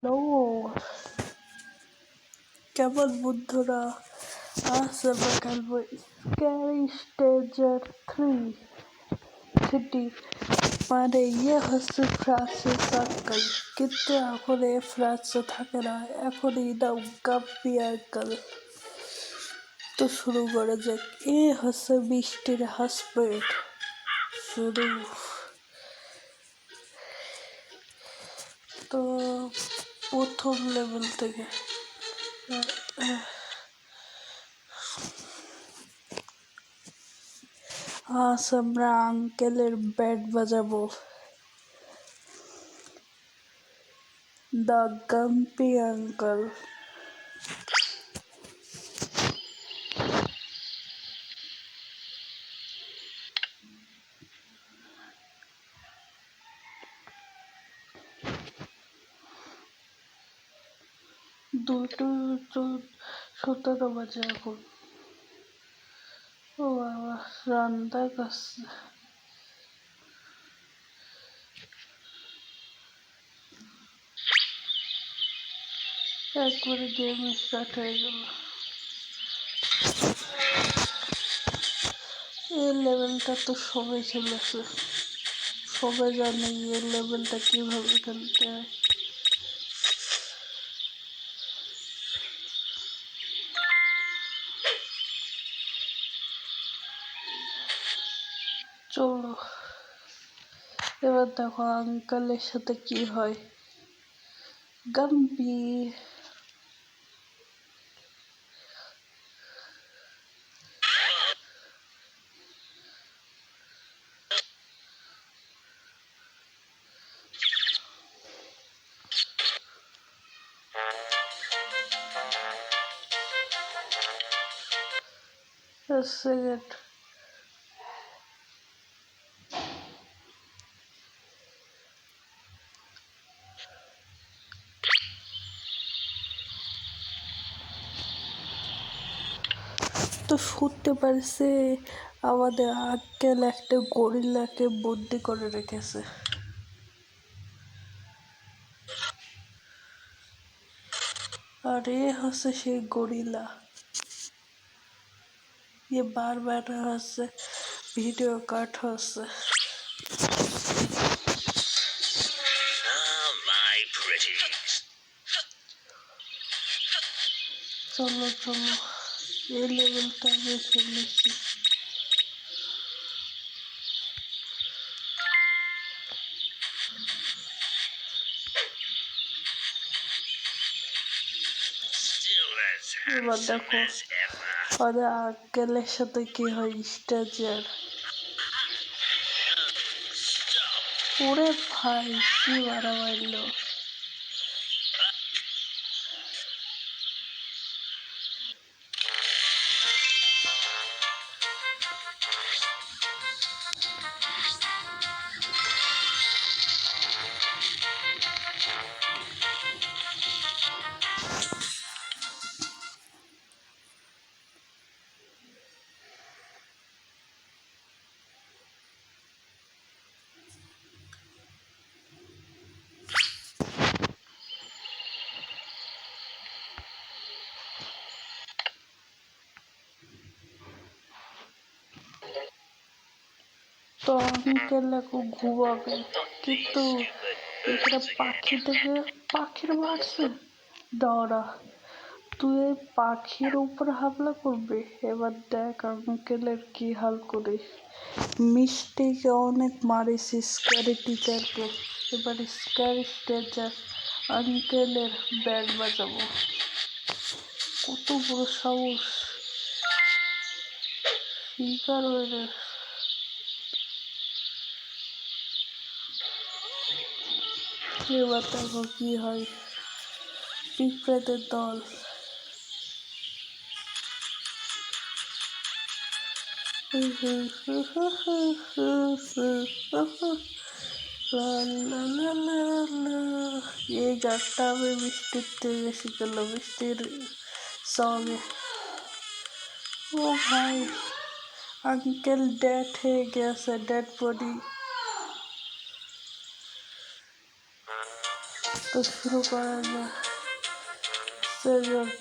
Hello, কেমন বন্ধুরা? আজ আমরা খেলবো স্ক্যারি স্ট্রেঞ্জার 3 মানে হচ্ছে ফ্রান্সের সার্কেল, কিন্তু এখন ফ্রান্সে থাকে না, এখন নাম গাম্পি আঙ্কেল। তো শুরু করা যাক। হচ্ছে মিষ্টির হাসব্যান্ড। শুরু। তো প্রথম লেভেল থেকে আজ আমরা আঙ্কেলের ব্যান্ড বাজাবো। The Gumpy uncle. দুটো 17 বাজে এখন। ও বাবা, রান্না করছে। একবারে গেম স্টার্ট হয়ে গেল। এই লেভেলটা তো সবাই খেলেছে, সবাই জানে এই লেভেলটা কিভাবে খেলতে হয়। চলো এবার দেখো আঙ্কেলের সাথে কি হয়। গাম্পি। সেকেন্ড। তো শুনতে পারছে আমাদের আঙ্কেল একটা গরিলাকে বন্দি করে রেখেছে। আর হচ্ছে সেই গরিলা। বারবার হচ্ছে ভিডিও কাট হচ্ছে। চলো চলো, এই লেভেলটা আমি খেলেছি। এবার দেখো আমাদের আঙ্কেলের সাথে কি হয় স্ট্রেঞ্জার। ওরে ভাই, কি মারা মারলো। তো আঙ্কেল এখন ঘুমাবে, কিন্তু এখানে পাখি থেকে পাখির মারছে। দাঁড়া, তুই এই পাখির উপর হামলা করবি? এবার দেখ আঙ্কেলের কি হাল করিস। মিষ্টিকে অনেক মারিস স্ক্যারি টিচারকে, এবার স্ক্যারি টিচার আঙ্কেলের ব্যান্ড বাজাবো। কত বড় সাহস, শিকার হয়ে। এবার দেখো কি হয়। পিঁপড়েদের দল। এই গানটা আমি বৃষ্টির থেকে শিখলাম, বৃষ্টির সঙ্গে। ও ভাই, আঙ্কেল ডেড হয়ে গেছে, ডেড বডি। তো শুরু করা যাক। সেকেন্ড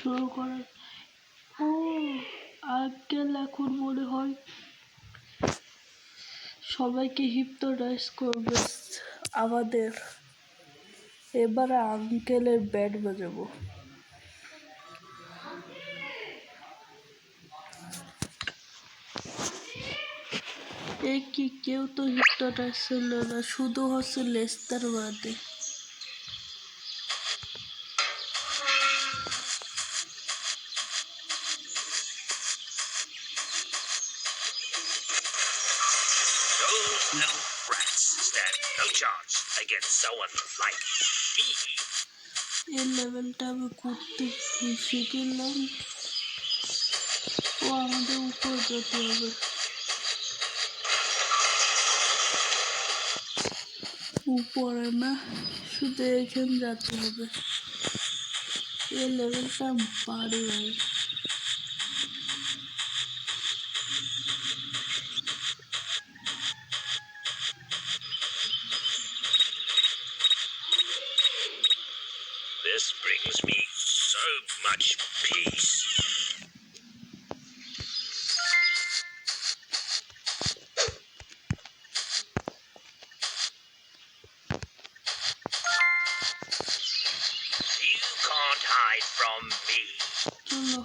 শুরু করা। ও আঙ্কেল এখন মনে হয় সবাইকে হিপনোটাইজ করবে আমাদের। এবারে আঙ্কেলের ব্যান্ড বাজাবো। এ কি কেউ তো হিপনোটাইজ ছিল না, শুধু হচ্ছে লেস্তার বাদে। Those little brats stand no chance against someone like me. এই লেভেলটা আমি করতে শিখলাম। ও আমাদের উপর যেতে হবে। উপরে না, শুধু এখানে যেতে হবে। এই লেভেলটা বাড়ি ভাই। This brings me so much peace. You can't hide from me. চলো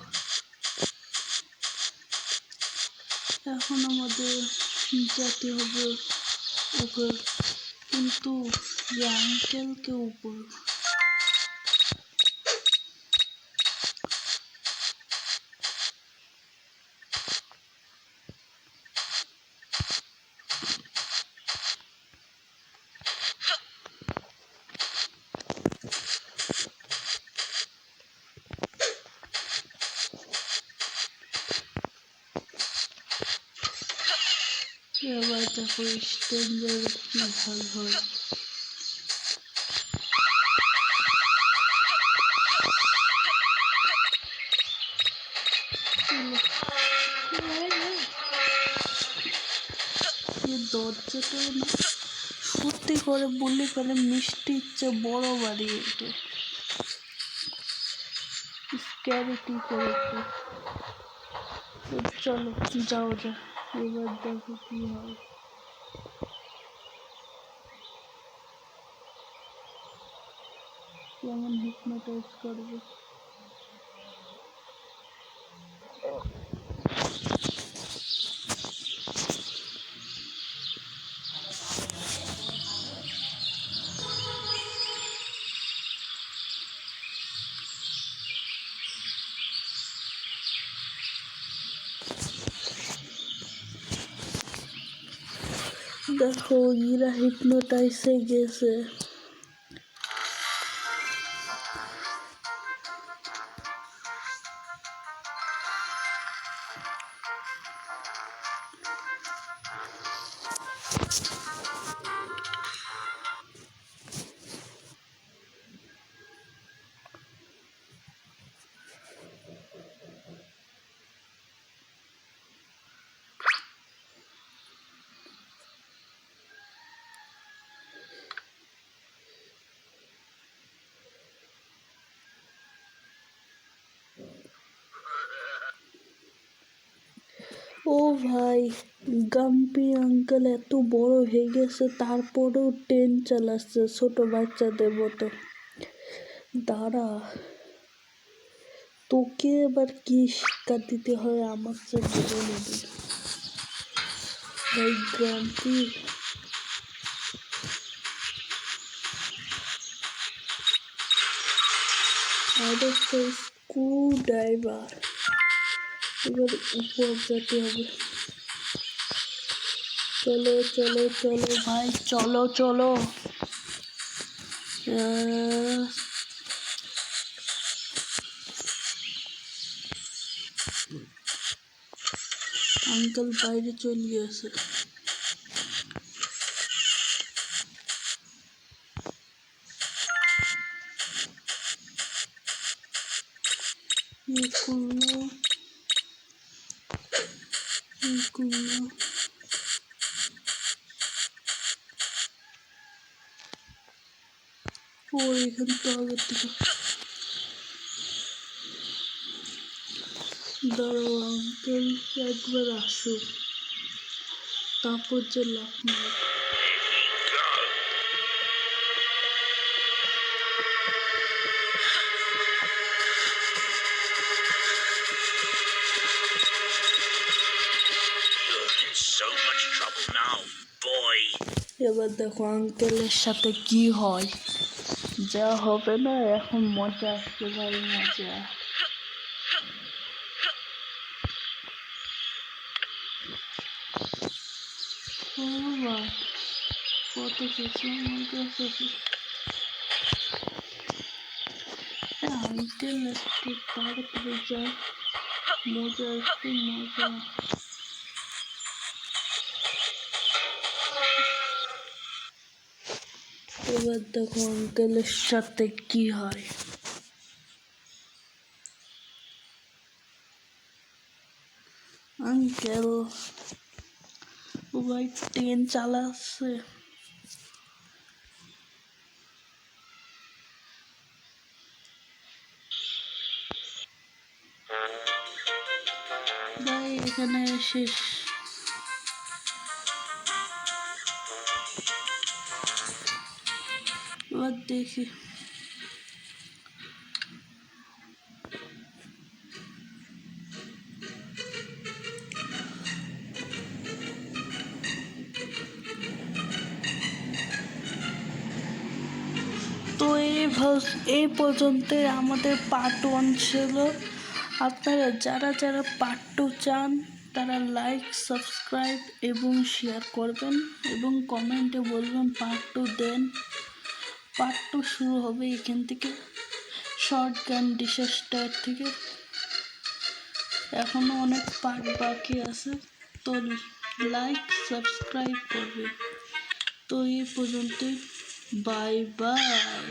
এখন আমাদের যেতে হবে উপর, কিন্তু আঙ্কেলকে উপর। এবার দেখো স্ট্রেঞ্জার কি ভাগ হয়। এই দরজাটা না সত্যি করে বললে পেলে মিষ্টির চেয়ে বড় বাড়ি এটা। স্ক্যারিটি করে একটু। তো চলো যাও যা, এবার দেখো কি হয়। কেমন হিপনোটাইজ করবে। দেখো ইরা হিপনোটাইজে গেছে। ও ভাই, গাম্পি আঙ্কেল এত বড় হয়ে গেছে তারপরেও ট্রেন চালাচ্ছে ছোট বাচ্চাদের মতো। দাঁড়া, তোকে এবার কি শিক্ষা দিতে হয় আমার চেয়ে বলে নেবে। ভাই গাম্পি আরে স্ক্রু ড্রাইভার। এবার উপর যেতে হবে। চলো চলো চলো ভাই, চলো চলো। আঙ্কেল বাইরে চলে গেছে। ও এখান তো আগের থেকে দাঁড়াও, আঙ্কেল একবার আসুক, তারপর যে লাভ মার। You're in so much trouble now, boy. এবার দেখো আঙ্কেলের সাথে কি হয়। যা হবে না, এখন মজা আসতে পারে, মজা। ও বাবা, কত কিছু আমার কাছে। আঙ্কেল একটু তাড়াতাড়ি যায়, মজা একটু মজা। এবার দেখো আঙ্কেলের সাথে কি হয়। আঙ্কেল ও ভাই ট্রেন চালাচ্ছে। ভাই এখানে শেষ। এবার দেখি তো এই পর্যন্তই আমাদের পার্ট 1 ছিল। আপনারা যারা যারা পার্ট 2 চান তারা লাইক, সাবস্ক্রাইব এবং শেয়ার করবেন এবং কমেন্টে বলবেন পার্ট 2 দেন। পার্ট 2 শুরু হবে এখান থেকে, শর্ট গান ডিসাস্টার থেকে। এখনো অনেক পার্ট বাকি আছে, তো লাইক সাবস্ক্রাইব করবে। তো এই পর্যন্তই, বাই বাই।